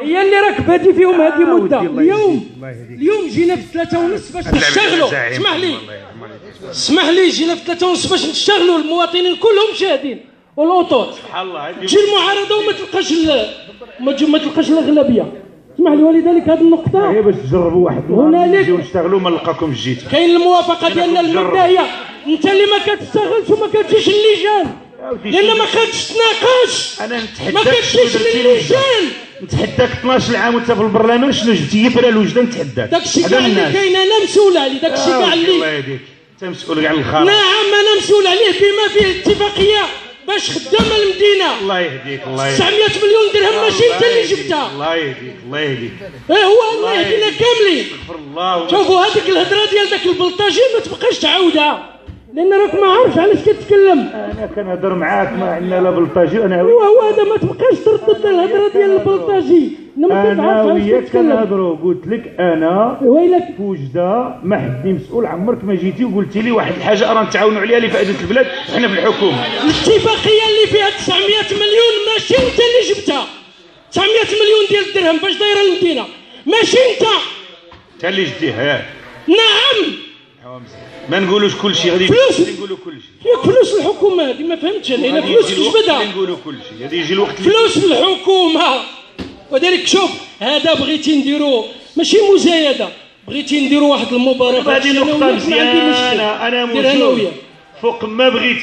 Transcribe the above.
هي اللي راك بادي فيهم هذه مده. اليوم جينا في 3:30 باش نشتغلوا. اسمح لي جينا في 3:30 باش نشتغلوا، المواطنين كلهم شاهدين والاوتور. تجي المعارضه وما تلقاش الاغلبيه. اسمح لي، ولذلك هذه النقطه هي باش تجربوا واحد نجيو نشتغلوا ما نلقاكمش جيتوا. كاين الموافقه ديالنا المبدئيه. انت اللي ما كتشتغلش وما كتجيش اللجان لان ما خدتش تناقش. انا نتحداك ما كتجيش اللجان. نتحداك 12 عام وانت في البرلمان شنو جبتي في الوجدان نتحداك. داكشي كاع اللي كاين انا مسؤول عليه. داكشي كاع اللي الله يهديك انت مسؤول كاع الخارج. نعم انا مسؤول عليه بما فيه اتفاقيه باش خدامه المدينه. الله يهديك الله يهديك. 900 مليون درهم ماشي انت اللي جبتها. الله يهديك الله يهديك. هو الله يهدينا كاملين. استغفر الله. شوفوا هذيك الهضره ديال داك البلطاجي ما تبقاش تعاودها لان راك ما عارفش علاش كتكلم. انا كنهضر معاك ما عندنا لا بلطاجي. انا هو هذا ما تبقاش تردد الهضره ديال البلطاجي. انا وياك كنهضروا قلت لك انا ويلك في وجده ما حدني مسؤول. عمرك ما جيتي وقلتي لي واحد الحاجه راه نتعاونوا عليها لفائده البلاد وحنا في الحكومه. الاتفاقيه اللي فيها 900 مليون ماشي انت اللي جبتها. 900 مليون ديال الدرهم باش دايره المدينه ماشي انت اللي جديها. نعم ما نقولوش كل شيء غادي نقولوا كل شيء. ياك فلوس الحكومه هذه ما فهمتش انا. هنا فلوس كجبدها نقولوا كل شيء. غادي يجي الوقت فلوس الحكومه. وذلك شوف هذا بغيتي نديرو ماشي مزايده، بغيتي نديرو واحد المباراه. هذه نقطه مزيانه. انا موجود فوق ما بغيتي.